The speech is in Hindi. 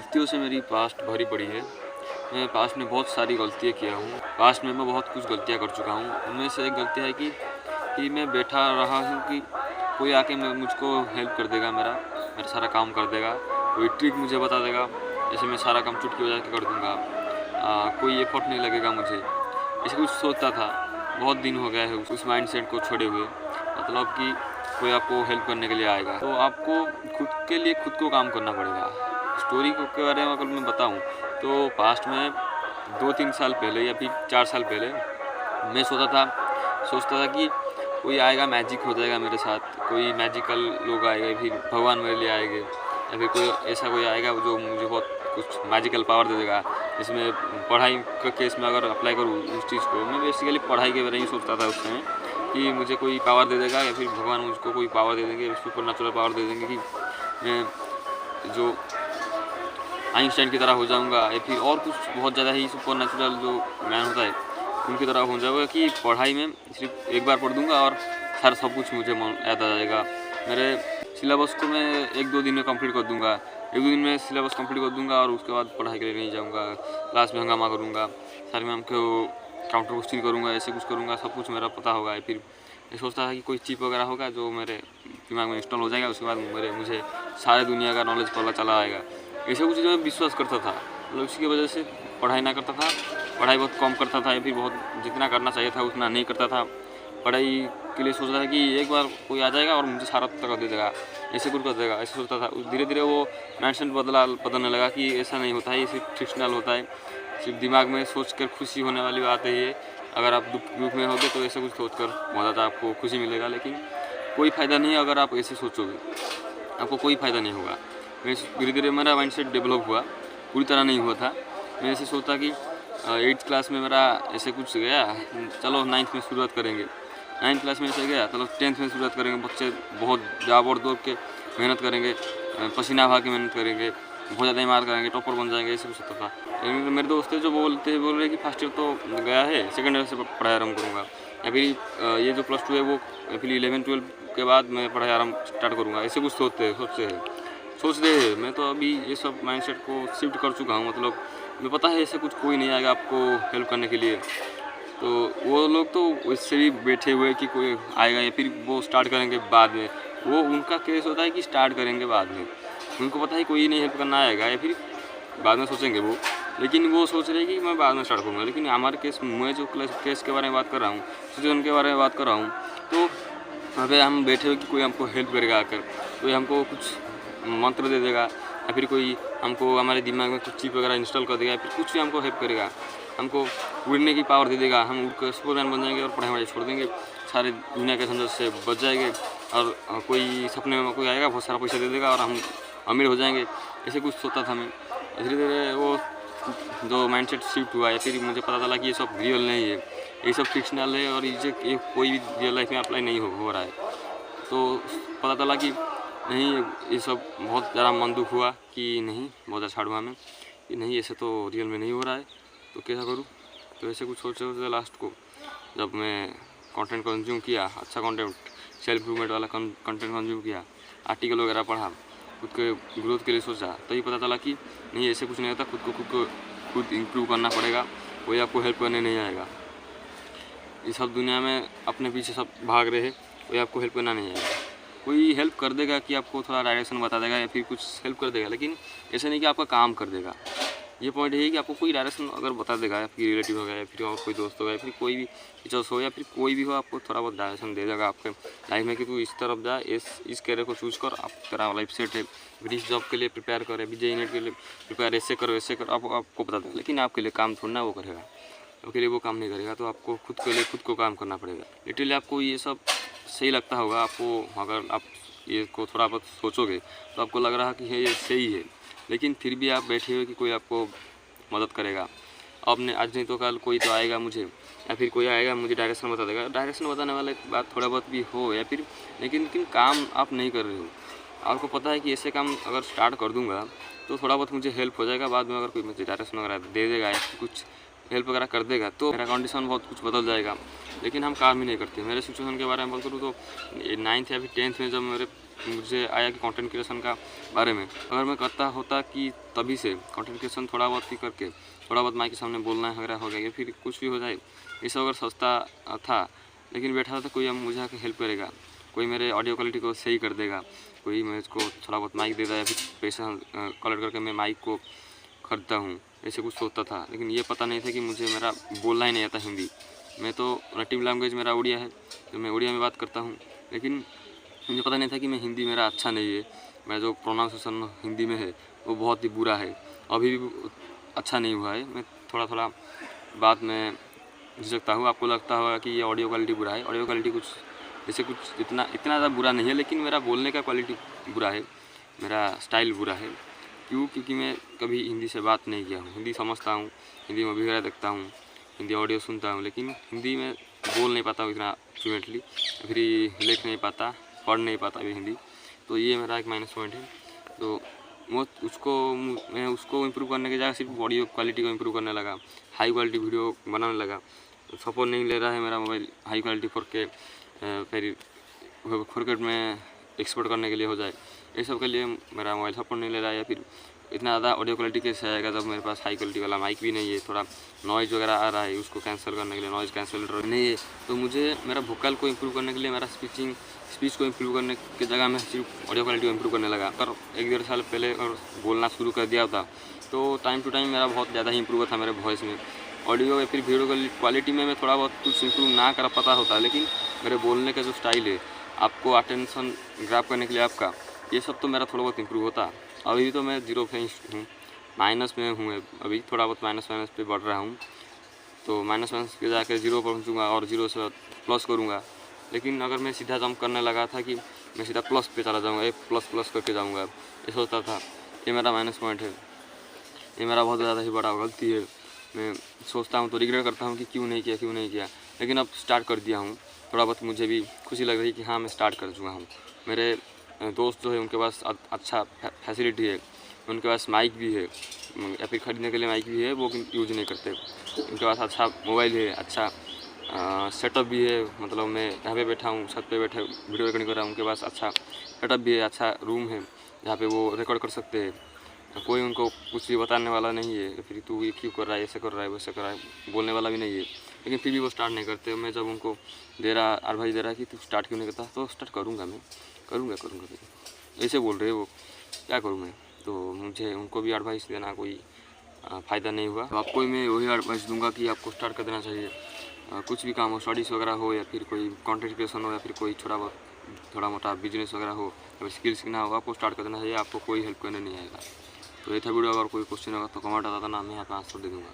गलतियों से मेरी पास्ट भरी पड़ी है। मैं पास्ट में बहुत सारी गलतियाँ किया हूँ। पास्ट में मैं बहुत कुछ गलतियाँ कर चुका हूँ। उनमें से एक गलती है कि मैं बैठा रहा हूँ कि कोई आके मुझको हेल्प कर देगा, मेरा सारा काम कर देगा, कोई ट्रिक मुझे बता देगा, जैसे मैं सारा काम चुटकी बजा के कर दूँगा। कोई एफर्ट नहीं लगेगा मुझे, ऐसे कुछ सोचता था। बहुत दिन हो गया है उस माइंडसेट को छोड़े हुए, मतलब कि कोई आपको हेल्प करने के लिए आएगा तो आपको खुद के लिए खुद को काम करना पड़ेगा। स्टोरी के बारे में अगर मैं बताऊं तो पास्ट में 2-3 साल पहले या फिर 4 साल पहले मैं सोचता था कि कोई आएगा, मैजिक हो जाएगा मेरे साथ, कोई मैजिकल लोग आएंगे, फिर भगवान मेरे लिए आएंगे, या फिर कोई ऐसा कोई आएगा जो मुझे बहुत कुछ मैजिकल पावर दे देगा। इसमें पढ़ाई का केस में अगर अप्लाई करूँ उस चीज़ को, मैं बेसिकली पढ़ाई के बारे में सोचता था उस समय कि मुझे कोई पावर दे देगा या फिर भगवान मुझको कोई पावर दे देंगे, सुपर नेचुरल पावर दे देंगे कि मैं जो आइंस्टाइन की तरह हो जाऊंगा, या फिर और कुछ बहुत ज़्यादा ही सुपर नेचुरल जो मैन होता है उनकी तरह हो जाऊंगा कि पढ़ाई में सिर्फ एक बार पढ़ दूंगा और सारा सब कुछ मुझे याद आ जाएगा। मेरे सिलेबस को मैं 1-2 दिन में कंप्लीट कर दूंगा, 1-2 दिन में सिलेबस कंप्लीट कर दूंगा और उसके बाद पढ़ाई के लिए नहीं जाऊँगा, क्लास में हंगामा करूँगा, सारे मैम को काउंटर को स्टील करूँगा, ऐसे कुछ करूँगा, सब कुछ मेरा पता होगा। फिर मैं सोचता था कि कोई चिप वगैरह होगा जो मेरे दिमाग में इंस्टॉल हो जाएगा, उसके बाद मुझे सारे दुनिया का नॉलेज पता चला आएगा। ऐसे कुछ चीज़ों में विश्वास करता था, मतलब उसकी वजह से पढ़ाई ना करता था, पढ़ाई बहुत कम करता था या फिर बहुत जितना करना चाहिए था उतना नहीं करता था। पढ़ाई के लिए सोचता था कि एक बार कोई आ जाएगा और मुझे सारा तक दे देगा, ऐसे कुछ कर देगा, ऐसे सोचता था। धीरे धीरे वो माइंडसेट बदलने लगा कि ऐसा नहीं होता है, ये सिर्फ फिक्शनल होता है, सिर्फ दिमाग में सोच कर खुशी होने वाली बात है ये। अगर आप दुख में होगे तो ऐसा कुछ सोचकर बहुत ज़्यादा आपको खुशी मिलेगा, लेकिन कोई फ़ायदा नहीं है अगर आप ऐसे सोचोगे, आपको कोई फ़ायदा नहीं होगा। मैं धीरे धीरे मेरा माइंडसेट डेवलप हुआ, पूरी तरह नहीं हुआ था। मैं ऐसे सोचता कि 8th क्लास में मेरा ऐसे कुछ गया, चलो 9th में शुरुआत करेंगे, 9th क्लास में ऐसे गया, चलो 10th में शुरुआत करेंगे। बच्चे बहुत जाबड़ दौड़ के मेहनत करेंगे, पसीना बहा के मेहनत करेंगे, बहुत ज़्यादा मार करेंगे, टॉपर बन जाएंगे, ऐसे कुछ होता था। मेरे दोस्त थे जो बोल रहे कि फर्स्ट ईयर तो गया है, सेकंड ईयर से पढ़ाई आरम्भ करूँगा, या फिर ये जो +2 है वो फिर 11-12 के बाद मैं पढ़ाई आरम्भ स्टार्ट करूँगा, ऐसे कुछ सोच रहे हैं। मैं तो अभी ये सब माइंडसेट को शिफ्ट कर चुका हूँ, मतलब मुझे पता है ऐसे कुछ कोई नहीं आएगा आपको हेल्प करने के लिए। तो वो लोग तो उससे भी बैठे हुए कि कोई आएगा या फिर वो स्टार्ट करेंगे बाद में, वो उनका केस होता है कि स्टार्ट करेंगे बाद में, उनको पता है कोई नहीं हेल्प करना आएगा या फिर बाद में सोचेंगे वो, लेकिन वो सोच रहे हैं कि मैं बाद में स्टार्ट करूँगा। लेकिन हमारे केस, मैं जो केस के बारे में बात कर रहा हूँ, सिचुएशन के बारे में बात कर रहा हूँ, तो वहाँ पे हम बैठे हुए कि कोई हमको हेल्प करेगा आकर, कोई हमको कुछ मंत्र दे देगा या फिर कोई हमको हमारे दिमाग में कुछ चिप वगैरह इंस्टॉल कर देगा या फिर कुछ भी हमको हेल्प करेगा, हमको उड़ने की पावर दे देगा, हम उड़कर सुपरमैन बन जाएंगे और पढ़ाई छोड़ देंगे, सारे दुनिया के झंझट से बच जाएंगे। और कोई सपने में कोई आएगा, बहुत सारा पैसा दे देगा और हम अमीर हो जाएंगे, ऐसे कुछ सोचता था मैं। धीरे धीरे वो जो माइंडसेट शिफ्ट हुआ या फिर मुझे पता चला कि ये सब रियल नहीं है, ये सब फिक्शनल है और ये कोई भी रियल लाइफ में अप्लाई नहीं हो रहा है। तो पता चला कि नहीं, ये सब बहुत ज़्यादा मन दुख हुआ कि नहीं, बहुत ज़्यादा छाड़ हुआ मैं कि नहीं, ऐसे तो रियल में नहीं हो रहा है, तो कैसा करूँ। तो ऐसे कुछ सोचते लास्ट को जब मैं कंटेंट कंज्यूम किया, अच्छा कंटेंट, सेल्फ इम्प्रूवमेंट वाला कंटेंट कंज्यूम किया, आर्टिकल वगैरह पढ़ा, खुद के ग्रोथ के लिए सोचा, तो ये पता चला कि नहीं, ऐसे कुछ नहीं होता, खुद इम्प्रूव करना पड़ेगा, कोई आपको हेल्प करने नहीं आएगा। इस सब दुनिया में अपने पीछे सब भाग रहे हैं, कोई आपको हेल्प करना नहीं आएगा। कोई हेल्प कर देगा कि आपको थोड़ा डायरेक्शन बता देगा या फिर कुछ हेल्प कर देगा, लेकिन ऐसा नहीं कि आपका काम कर देगा। ये पॉइंट है कि आपको कोई डायरेक्शन अगर बता देगा, या फिर रिलेटिव होगा या फिर और कोई दोस्त होगा या फिर कोई भी टीचर्स हो या फिर कोई भी हो, आपको थोड़ा बहुत डायरेक्शन दे देगा आपके लाइफ में कि तू इस तरफ जा, इस कैरियर को चूज़ कर, आप तेरा लाइफ सेट है, फिर इस जॉब के लिए प्रिपेयर कर, अभी JEE नेट के लिए प्रिपेयर, ऐसे करो वैसे करो, आपको बता देगा। लेकिन आपके लिए काम छोड़ना वो करेगा, आपके लिए वो काम नहीं करेगा। तो आपको खुद के लिए खुद को काम करना पड़ेगा। लिटरली आपको ये सब सही लगता होगा आपको, अगर आप ये को थोड़ा बहुत सोचोगे तो आपको लग रहा है कि ये सही है, लेकिन फिर भी आप बैठे हुए कि कोई आपको मदद करेगा। आपने आज नहीं तो कल कोई तो आएगा मुझे, या फिर कोई आएगा मुझे डायरेक्शन बता देगा। डायरेक्शन बताने वाला बात थोड़ा बहुत भी हो या फिर, लेकिन काम आप नहीं कर रहे हो। आपको पता है कि ऐसे काम अगर स्टार्ट कर दूंगा तो थोड़ा बहुत मुझे हेल्प हो जाएगा, बाद में अगर कोई मुझे डायरेक्शन वगैरह दे देगा या फिर कुछ हेल्प वगैरह कर देगा तो मेरा कंडीशन बहुत कुछ बदल जाएगा। लेकिन हम काम ही नहीं करते। मेरे सिचुएशन के बारे में बात करूँ तो 9th या फिर 10th में जब मेरे मुझे आया कि कंटेंट क्रिएशन का बारे में अगर मैं करता होता कि तभी से कंटेंट क्रिएशन थोड़ा बहुत ही करके थोड़ा बहुत माइक के सामने बोलना वगैरह हो गया या फिर कुछ भी हो जाए, ये सब अगर सोचता था, लेकिन बैठा था कोई अब मुझे आके हेल्प करेगा, कोई मेरे ऑडियो क्वालिटी को सही कर देगा, कोई मुझको थोड़ा बहुत माइक देता है या फिर पैसा कलेक्ट करके मैं माइक को खरीदता हूँ, ऐसे कुछ सोचता था। लेकिन ये पता नहीं था कि मुझे मेरा बोलना ही नहीं आता हिंदी। मैं तो नेटिव लैंग्वेज मेरा उड़िया है, तो मैं उड़िया में बात करता हूँ, लेकिन मुझे पता नहीं था कि मैं हिंदी मेरा अच्छा नहीं है, मेरा जो प्रोनाउंसिएशन हिंदी में है वो बहुत ही बुरा है, अभी भी अच्छा नहीं हुआ है। मैं थोड़ा थोड़ा बात में झिझकता हूँ। आपको लगता होगा कि ये ऑडियो क्वालिटी बुरा है, ऑडियो क्वालिटी कुछ जैसे कुछ इतना ज़्यादा बुरा नहीं है, लेकिन मेरा बोलने का क्वालिटी बुरा है, मेरा स्टाइल बुरा है। क्योंकि मैं कभी हिंदी से बात नहीं किया हूँ। हिंदी समझता हूँ, हिंदी मूवी वगैरह देखता हूँ, हिंदी ऑडियो सुनता हूँ, लेकिन हिंदी में बोल नहीं पाता हूँ इतना फ्लुएंटली, फिर लिख नहीं पाता, पढ़ नहीं पाता भी हिंदी। तो ये मेरा एक माइनस पॉइंट है। तो मैं उसको इम्प्रूव करने की जगह सिर्फ ऑडियो क्वालिटी को इम्प्रूव करने लगा, हाई क्वालिटी वीडियो बनाने लगा। सपोर्ट नहीं ले रहा है मेरा मोबाइल हाई क्वालिटी 4K फिर 4K में एक्सपोर्ट करने के लिए हो जाए, ये सब के लिए मेरा मोबाइल सपोर्ट नहीं ले रहा है। या फिर इतना ज़्यादा ऑडियो क्वालिटी कैसे आएगा जब मेरे पास हाई क्वालिटी वाला माइक भी नहीं है, थोड़ा नॉइज़ वगैरह आ रहा है, उसको कैंसिल करने के लिए नॉइज़ कैंसलेटर नहीं है। तो मुझे मेरा वोकल को इम्प्रूव करने के लिए, मेरा स्पीच को इम्प्रूव करने की जगह मैं सिर्फ ऑडियो क्वालिटी को इम्प्रूव करने लगा। पर 1-1.5 साल पहले और बोलना शुरू कर दिया था, तो टाइम टू टाइम मेरा बहुत ज़्यादा ही इम्प्रूव था मेरे वॉइस में। ऑडियो या फिर वीडियो क्वालिटी में मैं थोड़ा बहुत कुछ इम्प्रूव ना कर पाता होता, लेकिन मेरे बोलने का जो स्टाइल है, आपको अटेंशन ग्रैब करने के लिए आपका, ये सब तो मेरा थोड़ा बहुत इम्प्रूव होता। अभी तो मैं 0 पे हूँ, माइनस में हूँ, अभी थोड़ा बहुत माइनस पे बढ़ रहा हूँ। तो माइनस पे जाकर 0 पहुँचूँगा और 0 से प्लस करूँगा। लेकिन अगर मैं सीधा जंप करने लगा था कि मैं सीधा प्लस पे चला जाऊँगा, प्लस करके जाऊँगा, ये सोचता था। ये मेरा माइनस पॉइंट है, ये मेरा बहुत ज़्यादा ही बड़ा गलती है। मैं सोचता हूँ तो रिग्रेट करता हूँ कि क्यों नहीं किया, लेकिन अब स्टार्ट कर दिया हूँ। थोड़ा बहुत मुझे भी खुशी लग रही है कि हाँ, मैं स्टार्ट कर चुका हूँ। मेरे दोस्त जो है उनके पास अच्छा फैसिलिटी है, उनके पास माइक भी है या फिर ख़रीदने के लिए माइक भी है, वो यूज़ नहीं करते। उनके पास अच्छा मोबाइल है, अच्छा सेटअप भी है, मतलब मैं यहाँ पे बैठा हूँ, छत पे बैठे वीडियो रिकॉर्डिंग कर रहा हूँ, उनके पास अच्छा सेटअप भी है, अच्छा रूम है जहाँ पे वो रिकॉर्ड कर सकते हैं। कोई उनको कुछ भी बताने वाला नहीं है, फिर तू ये क्यों कर रहा है, ऐसे कर रहा है, वैसे कर रहा है, बोलने वाला भी नहीं है। लेकिन फिर भी वो स्टार्ट नहीं करते। मैं जब उनको एडवाइस दे रहा कि तू स्टार्ट क्यों नहीं करता, तो स्टार्ट करूँगा, मैं करूँगा ऐसे बोल रहे वो, क्या करूँ मैं। तो मुझे उनको भी एडवाइस देना कोई फ़ायदा नहीं हुआ। तो आपको मैं वही एडवाइस दूंगा कि आपको स्टार्ट कर देना चाहिए। कुछ भी काम हो, स्टडीज़ वगैरह हो या फिर कोई कंटेंट क्रिएशन हो या फिर कोई थोड़ा मोटा बिजनेस वगैरह हो या फिर स्किल सीखना होगा, आपको स्टार्ट कर देना चाहिए। आपको कोई हेल्प करने नहीं आएगा। तो ये था वीडियो। अगर कोई क्वेश्चन होगा तो कमेंट बता देना, मैं यहाँ पे आंसर दे दूँगा।